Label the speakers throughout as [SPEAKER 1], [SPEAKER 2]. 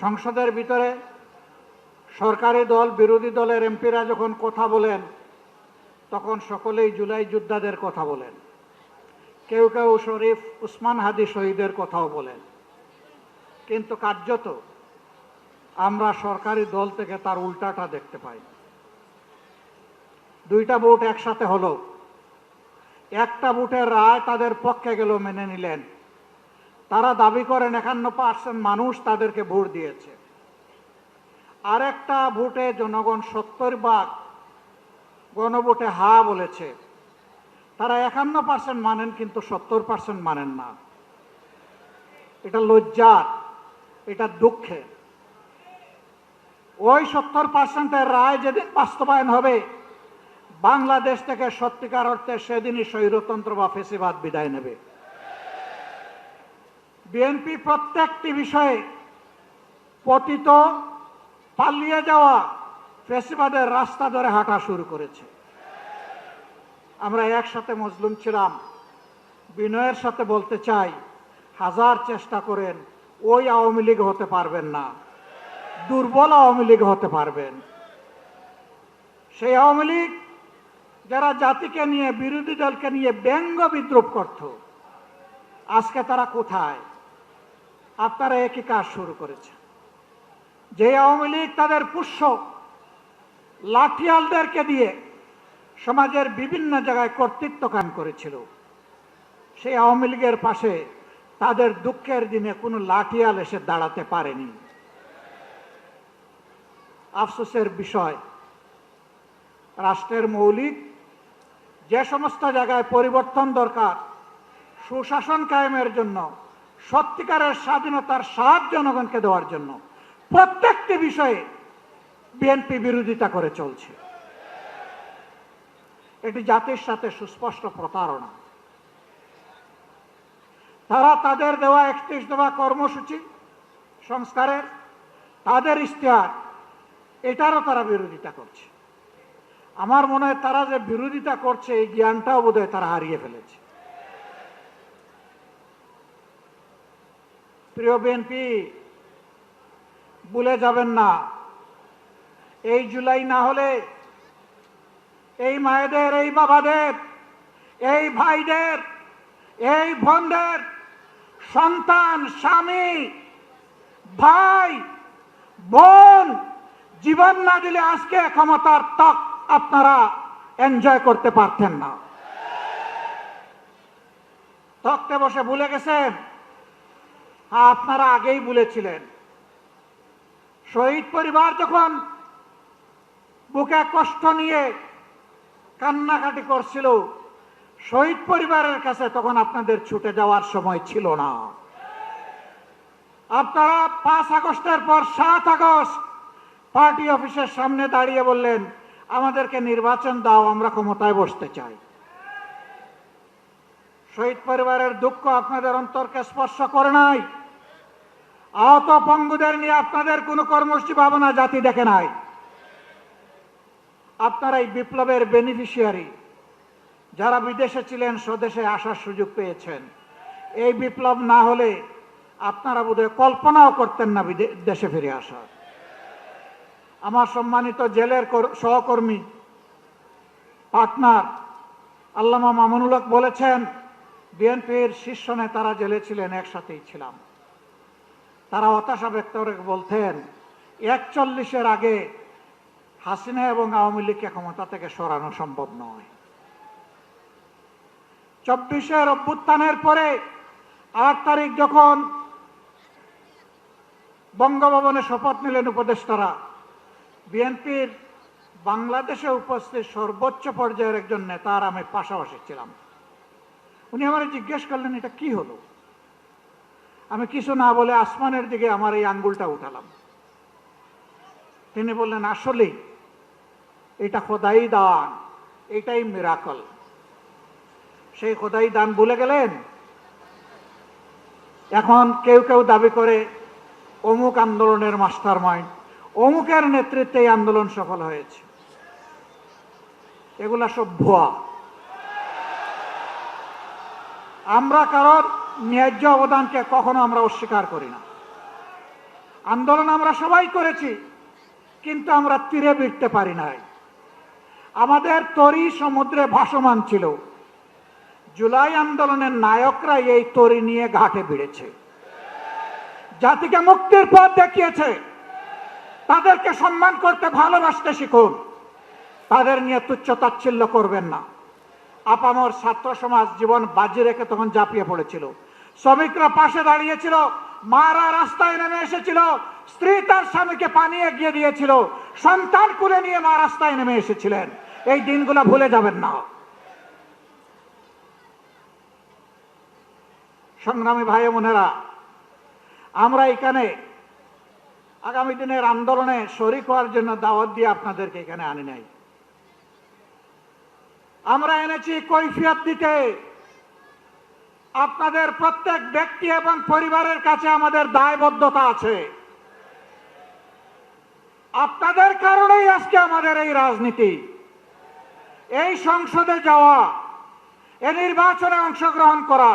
[SPEAKER 1] সংসদের ভিতরে সরকারি দল বিরোধী দলের এমপিরা যখন কথা বলেন তখন সকলেই জুলাই যোদ্ধাদের কথা বলেন, কেউ কেউ শরীফ উসমান হাদি শহীদের কথাও বলেন, কিন্তু কার্যত আমরা সরকারি দল থেকে তার উল্টাটা দেখতে পাই। দুইটা ভোট একসাথে হলো, একটা ভোটের রায় তাদের পক্ষে গেল, মেনে নিলেন। তারা দাবি করেন 51% মানুষ তাদেরকে ভোট দিয়েছে। আরেকটা ভোটে জনগণ 70% গণভোটে হা বলেছে। তারা 51% মানেন, কিন্তু 70% মানেন না। এটা লজ্জার, এটা দুঃখের। ওই 70%-এর রায় যেদিন বাস্তবায়ন হবে, বাংলাদেশ থেকে সত্যিকার অর্থে সেদিনই স্বৈরতন্ত্র বা ফ্যাসিবাদ বিদায় নেবে। বিএনপি প্রত্যেকটি বিষয়ে পতিত, পালিয়ে যাওয়া ফ্যাসিবাদের রাস্তা ধরে হাঁটা শুরু করেছে। আমরা একসাথে মজলুম ছিলাম। বিনয়ের সাথে বলতে চাই, হাজার চেষ্টা করেন ওই আওয়ামী লীগ হতে পারবেন না, দুর্বল আওয়ামী লীগ হতে পারবেন। সেই আওয়ামী লীগ যারা জাতিকে নিয়ে, বিরোধী দলকে নিয়ে ব্যঙ্গ বিদ্রুপ করত, আজকে তারা কোথায়? আপনারা একই কাজ শুরু করেছেন। যে আওয়ামী লীগ তাদের পুষ্য লাঠিয়ালদেরকে দিয়ে সমাজের বিভিন্ন জায়গায় কর্তৃত্ব কায়েম করেছিল, সেই আওয়ামী লীগের পাশে তাদের দুঃখের দিনে কোনো লাঠিয়াল এসে দাঁড়াতে পারেনি। আফসোসের বিষয়, রাষ্ট্রের মৌলিক যে সমস্ত জায়গায় পরিবর্তন দরকার, সুশাসন কায়েমের জন্য, সত্যিকারের স্বাধীনতার স্বাদ জনগণকে দেওয়ার জন্য, প্রত্যেকটি বিষয়ে বিএনপি বিরোধিতা করে চলছে। এটি জাতির সাথে সুস্পষ্ট প্রতারণা। তারা তাদের দেওয়া 31 দফা কর্মসূচি সংস্কারের, তাদের ইশতেহার, এটারও তারা বিরোধিতা করছে। আমার মনে হয় তারা যে বিরোধিতা করছে, এই জ্ঞানটাও বোধহয় তারা হারিয়ে ফেলেছে। প্রিয় বিএনপি, ভুলে যাবেন না, এই জুলাই না হলে এই মায়েদের, এই বাবাদের, এই ভাইদের, এই বোনদের সন্তান, স্বামী, ভাই, বোন জীবন না দিলে আজকে ক্ষমতার তক আপনারা এনজয় করতে পারতেন না। তখতে বসে ভুলে গেছেন? আপনারা আগেই ভুলেছিলেন। শহীদ পরিবার যখন বুকে কষ্ট নিয়ে কান্নাকাটি করছিল, শহীদ পরিবারের কাছে তখন আপনাদের ছুটে যাওয়ার সময় ছিল না। আপনারা 5 আগস্টের পর 7 আগস্ট পার্টি অফিসের সামনে দাঁড়িয়ে বললেন, আমাদেরকে নির্বাচন দাও, আমরা ক্ষমতায় বসতে চাই। শহীদ পরিবারের দুঃখ আপনাদের অন্তরকে স্পর্শ করে নাই। আহত পঙ্গুদের নিয়ে আপনাদের কোনো কর্মসূচি ভাবনা জাতি দেখে নাই। আপনারা এই বিপ্লবের বেনিফিশিয়ারি, যারা বিদেশে ছিলেন স্বদেশে আসার সুযোগ পেয়েছেন। এই বিপ্লব না হলে আপনারা বোধহয় কল্পনাও করতেন না দেশে ফিরে আসার। আমার সম্মানিত জেলের সহকর্মী, পার্টনার আল্লামা মামুনুল হক বলেছেন, বিএনপির শীর্ষ নেতারা জেলে ছিলেন, একসাথেই ছিলাম। তারা হতাশা ব্যক্ত করে বলতেন, 41-এর আগে হাসিনা এবং আওয়ামী লীগকে ক্ষমতা থেকে সরানো সম্ভব নয়। 24-এর অভ্যুত্থানের পরে 8 তারিখ যখন বঙ্গভবনে শপথ নিলেন উপদেষ্টারা, বিএনপির বাংলাদেশে উপস্থিত সর্বোচ্চ পর্যায়ের একজন নেতার আমি পাশাপাশি ছিলাম। উনি আমার জিজ্ঞেস করলেন, এটা কি হলো? আমি কিছু না বলে আসমানের দিকে আমার এই আঙ্গুলটা উঠালাম। তিনি বললেন, আসলেই এটা খোদাই দান, এটাই মিরাকল। সেই খোদাই দান ভুলে গেলেন। এখন কেউ কেউ দাবি করে অমুক আন্দোলনের মাস্টার মাইন্ড, অমুকের নেতৃত্বে এই আন্দোলন সফল হয়েছে। এগুলা সব ভুয়া। আমরা কারোর ন্যায্য অবদানকে কখনো আমরা অস্বীকার করি না। আন্দোলন আমরা সবাই করেছি, কিন্তু আমরা তীরে ভিড়তে পারি নাই। আমাদের তরি সমুদ্রে ভাসমান ছিল। জুলাই আন্দোলনের নায়করা এই তরি নিয়ে ঘাটে ভিড়েছে, জাতিকে মুক্তির পথ দেখিয়েছে। তাদেরকে সম্মান করতে, ভালোবাসতে শিখুন, তাদের নিয়ে তুচ্ছ তাচ্ছিল্য করবেন না। আপামর ছাত্র সমাজ জীবন বাজি রেখে তখন ঝাঁপিয়ে পড়েছিল। শ্রমিকরা পাশে দাঁড়িয়েছিল, মারা রাস্তায় নেমে এসেছিল, স্ত্রী তার স্বামীকে পানি এগিয়ে দিয়েছিল, সন্তান কুলে নিয়ে মা রাস্তায় নেমে এসেছিলেন। এই দিনগুলো ভুলে যাবেন না। সংগ্রামী ভাই বোনেরা, আমরা এখানে আগামী দিনের আন্দোলনে শরিক হওয়ার জন্য দাওয়াত দিয়ে আপনাদেরকে এখানে আনি নাই। আমরা এনেছি কৈফিয়ত দিতে। আপনাদের প্রত্যেক ব্যক্তি এবং পরিবারের কাছে আমাদের দায়বদ্ধতা আছে। আপনাদের কারণেই আজকে আমাদের এই রাজনীতি, এই সংসদে যাওয়া, এই নির্বাচনে অংশগ্রহণ করা।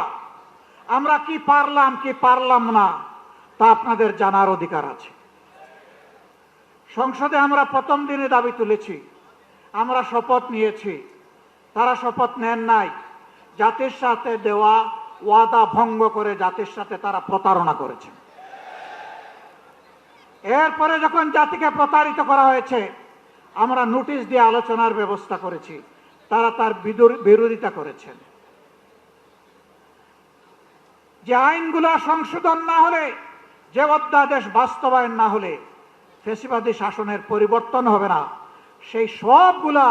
[SPEAKER 1] আমরা কি পারলাম কি পারলাম না তা আপনাদের জানার অধিকার আছে। সংসদে আমরা প্রথম দিনে দাবি তুলেছি, আমরা শপথ নিয়েছি। তারা শপথ নেন নাই। জাতির সাথে দেওয়া ওয়াদা ভঙ্গ করে জাতির সাথে তারা প্রতারণা করেছে। এরপরে যখন জাতিকে প্রতারিত করা হয়েছে, আমরা নোটিশ দিয়ে আলোচনার ব্যবস্থা করেছি, তারা তার বিরোধিতা করেছেন। যে আইনগুলো সংশোধন না হলে, যে অধ্যাদেশ বাস্তবায়ন না হলে ফ্যাসিবাদী শাসনের পরিবর্তন হবে না, সেই সবগুলা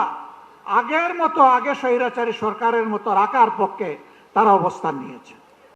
[SPEAKER 1] আগের মতো, আগে স্বৈরাচারী সরকারের মতো রাখার পক্ষে তারা অবস্থান নিয়েছে।